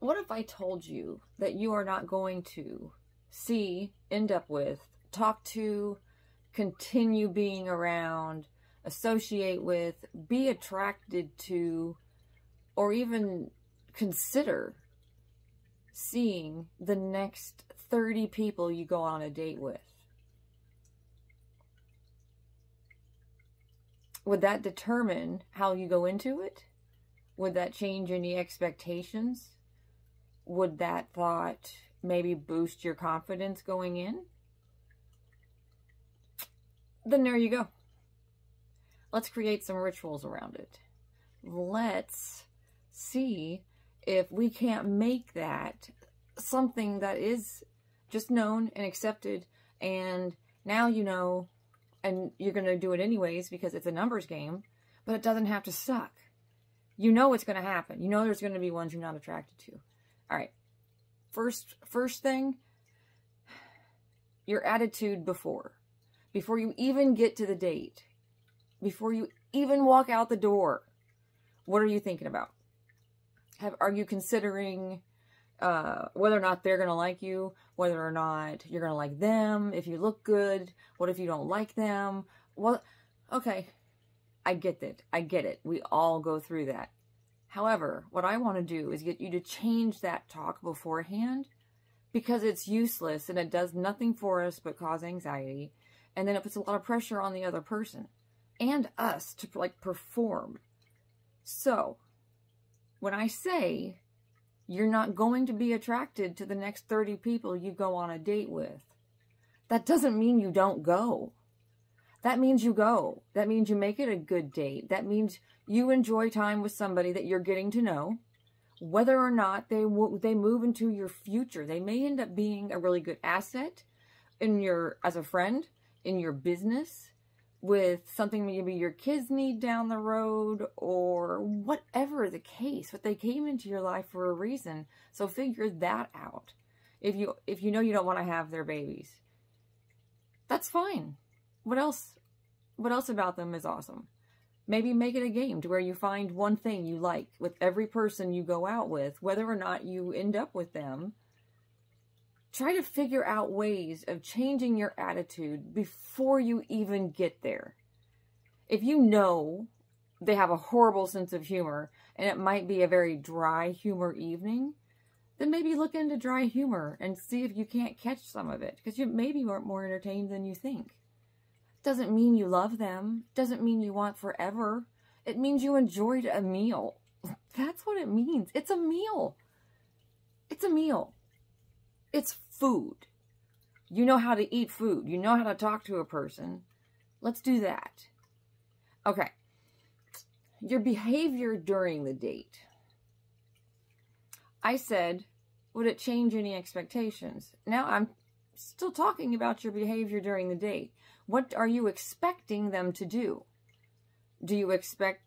What if I told you that you are not going to see, end up with, talk to, continue being around, associate with, be attracted to, or even consider seeing the next 30 people you go on a date with? Would that determine how you go into it? Would that change any expectations? Would that thought maybe boost your confidence going in? Then there you go. Let's create some rituals around it. Let's see if we can't make that something that is just known and accepted, and now you know, and you're going to do it anyways because it's a numbers game, but it doesn't have to suck. You know it's going to happen. You know there's going to be ones you're not attracted to. All right. First thing, your attitude before you even get to the date, before you even walk out the door. What are you thinking about? Are you considering whether or not they're going to like you, whether or not you're going to like them, if you look good, what if you don't like them? Well, okay, I get that. I get it. We all go through that. However, what I want to do is get you to change that talk beforehand, because it's useless and it does nothing for us but cause anxiety. And then it puts a lot of pressure on the other person and us to like perform. So when I say you're not going to be attracted to the next 30 people you go on a date with, that doesn't mean you don't go. That means you go. That means you make it a good date. That means you enjoy time with somebody that you're getting to know. Whether or not they move into your future, they may end up being a really good asset as a friend, in your business, with something maybe your kids need down the road, or whatever the case. But they came into your life for a reason. So figure that out. If you know you don't want to have their babies, that's fine. What else about them is awesome? Maybe make it a game to where you find one thing you like with every person you go out with, whether or not you end up with them. Try to figure out ways of changing your attitude before you even get there. If you know they have a horrible sense of humor and it might be a very dry humor evening, then maybe look into dry humor and see if you can't catch some of it, because you maybe are more entertained than you think. Doesn't mean you love them. Doesn't mean you want forever. It means you enjoyed a meal. That's what it means. It's a meal. It's a meal. It's food. You know how to eat food. You know how to talk to a person. Let's do that. Okay. Your behavior during the date. I said, would it change any expectations? Now I'm still talking about your behavior during the date. What are you expecting them to do? Do you expect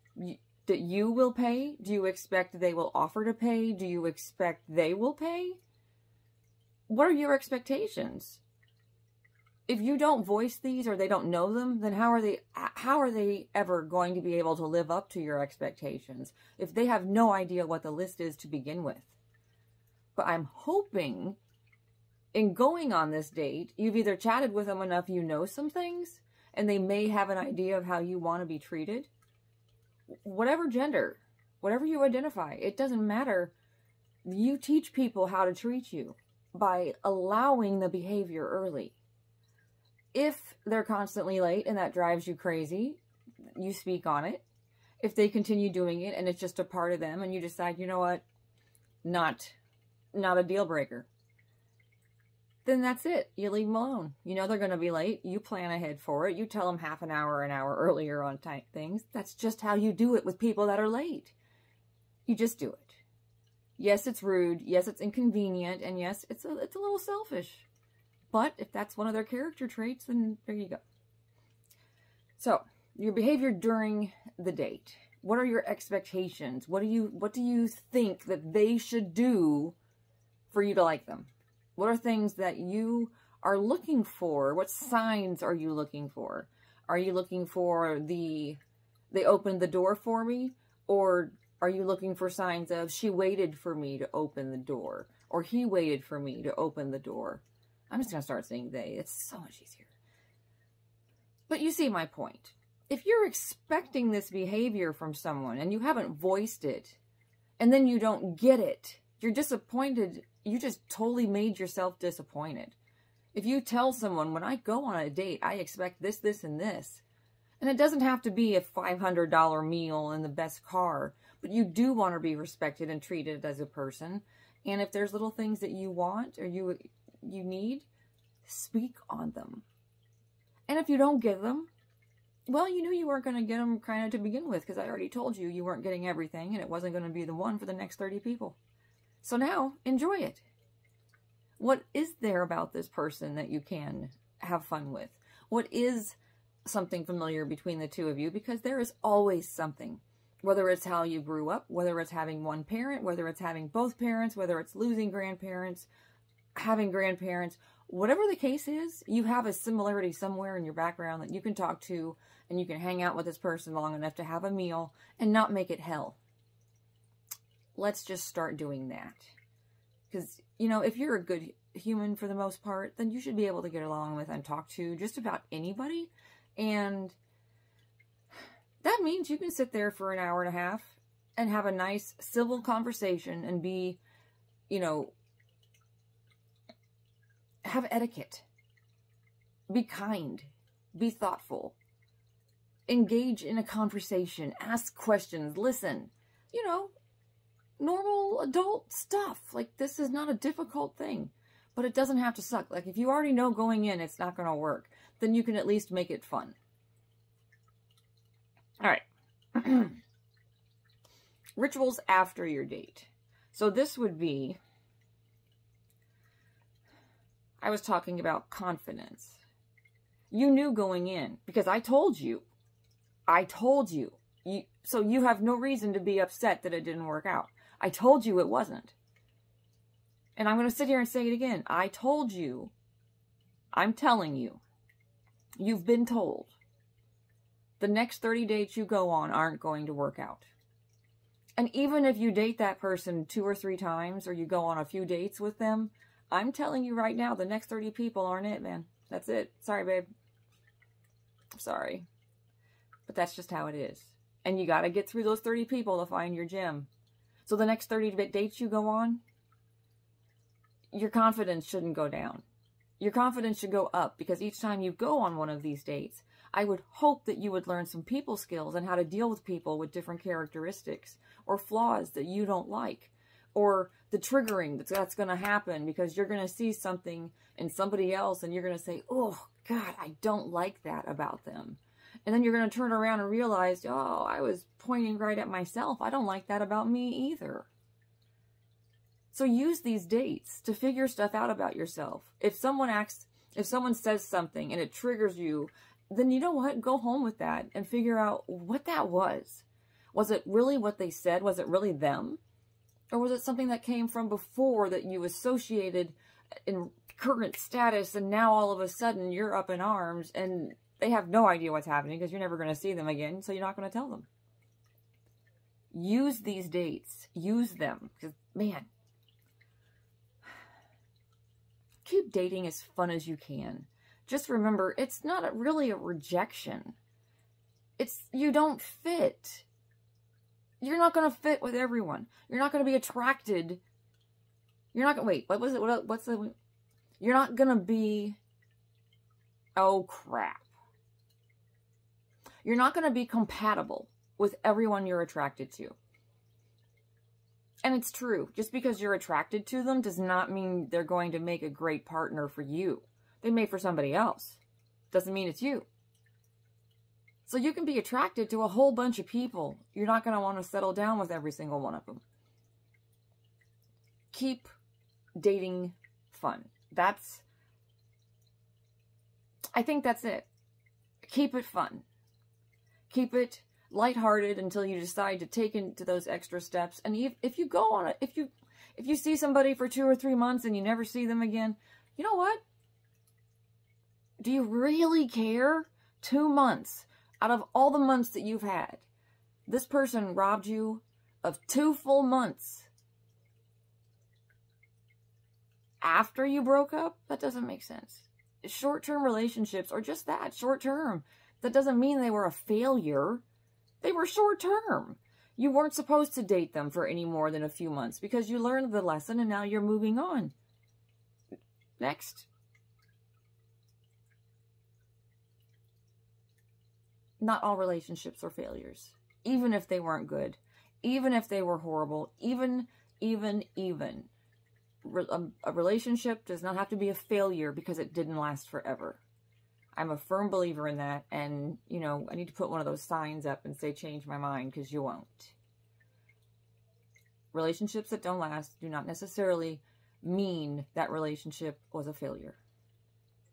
that you will pay? Do you expect they will offer to pay? Do you expect they will pay? What are your expectations? If you don't voice these, or they don't know them, then how are they ever going to be able to live up to your expectations if they have no idea what the list is to begin with? But I'm hoping in going on this date, you've either chatted with them enough you know some things, and they may have an idea of how you want to be treated. Whatever gender, whatever you identify, it doesn't matter. You teach people how to treat you by allowing the behavior early. If they're constantly late and that drives you crazy, you speak on it. If they continue doing it and it's just a part of them and you decide, you know what, not a deal breaker, then that's it. You leave them alone. You know they're going to be late. You plan ahead for it. You tell them half an hour, an hour earlier on things. That's just how you do it with people that are late. You just do it. Yes, it's rude. Yes, it's inconvenient. And yes, it's a little selfish. But if that's one of their character traits, then there you go. So, your behavior during the date. What are your expectations? What do you think that they should do for you to like them? What are things that you are looking for? What signs are you looking for? Are you looking for they opened the door for me? Or Are you looking for signs of, she waited for me to open the door, or he waited for me to open the door? I'm just going to start saying they. It's so much easier. But you see my point. If you're expecting this behavior from someone and you haven't voiced it, and then you don't get it, you're disappointed. You just totally made yourself disappointed. If you tell someone, when I go on a date, I expect this, this, and this, and it doesn't have to be a $500 meal and the best car, but you do want to be respected and treated as a person. And if there's little things that you want or you need, speak on them. And if you don't get them, well, you knew you weren't going to get them kind of to begin with, because I already told you you weren't getting everything and it wasn't going to be the one for the next 30 people. So now, enjoy it. What is there about this person that you can have fun with? What is something familiar between the two of you? Because there is always something. Whether it's how you grew up, whether it's having one parent, whether it's having both parents, whether it's losing grandparents, having grandparents, whatever the case is, you have a similarity somewhere in your background that you can talk to, and you can hang out with this person long enough to have a meal and not make it hell. Let's just start doing that. Because, you know, if you're a good human for the most part, then you should be able to get along with and talk to just about anybody. And that means you can sit there for an hour and a half and have a nice civil conversation and be, you know, have etiquette. Be kind. Be thoughtful. Engage in a conversation. Ask questions. Listen. You know, normal adult stuff. Like, this is not a difficult thing. But it doesn't have to suck. Like, if you already know going in it's not going to work, then you can at least make it fun. Alright. Rituals after your date. So this would be, I was talking about confidence. You knew going in, because I told you. So you have no reason to be upset that it didn't work out. I told you it wasn't. And I'm going to sit here and say it again. I told you. I'm telling you. You've been told. The next 30 dates you go on aren't going to work out. And even if you date that person 2 or 3 times, or you go on a few dates with them, I'm telling you right now, the next 30 people aren't it, man. That's it. Sorry, babe. Sorry. But that's just how it is. And you got to get through those 30 people to find your gem. So the next 30 dates you go on, your confidence shouldn't go down. Your confidence should go up, because each time you go on one of these dates, I would hope that you would learn some people skills and how to deal with people with different characteristics or flaws that you don't like, or the triggering that's going to happen because you're going to see something in somebody else and you're going to say, oh, God, I don't like that about them. And then you're going to turn around and realize, oh, I was pointing right at myself. I don't like that about me either. So use these dates to figure stuff out about yourself. If someone says something and it triggers you, then you know what? Go home with that and figure out what that was. Was it really what they said? Was it really them? Or was it something that came from before that you associated in current status, and now all of a sudden you're up in arms and they have no idea what's happening because you're never going to see them again, so you're not going to tell them. Use these dates. Use them. Because, man, keep dating as fun as you can. Just remember, it's not really a rejection. It's you don't fit. You're not going to fit with everyone. You're not going to be attracted. You're not going to, wait, what was it? What's the, you're not going to be, oh crap. You're not going to be compatible with everyone you're attracted to. And it's true. Just because you're attracted to them does not mean they're going to make a great partner for you. They may for somebody else. Doesn't mean it's you. So you can be attracted to a whole bunch of people. You're not going to want to settle down with every single one of them. Keep dating fun. I think that's it. Keep it fun. Keep it lighthearted until you decide to take into those extra steps. And if you go on it, if you see somebody for 2 or 3 months and you never see them again, you know what? Do you really care? 2 months out of all the months that you've had, this person robbed you of 2 full months after you broke up, that doesn't make sense. Short-term relationships are just that, short-term. That doesn't mean they were a failure. They were short-term. You weren't supposed to date them for any more than a few months because you learned the lesson and now you're moving on. Next. Not all relationships are failures, even if they weren't good, even if they were horrible, even. A relationship does not have to be a failure because it didn't last forever. I'm a firm believer in that, and, you know, I need to put one of those signs up and say, change my mind, because you won't. Relationships that don't last do not necessarily mean that relationship was a failure.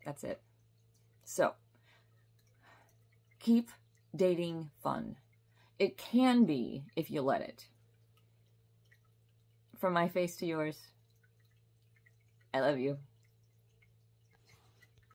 That's it. So, keep dating fun. It can be if you let it. From my face to yours, I love you.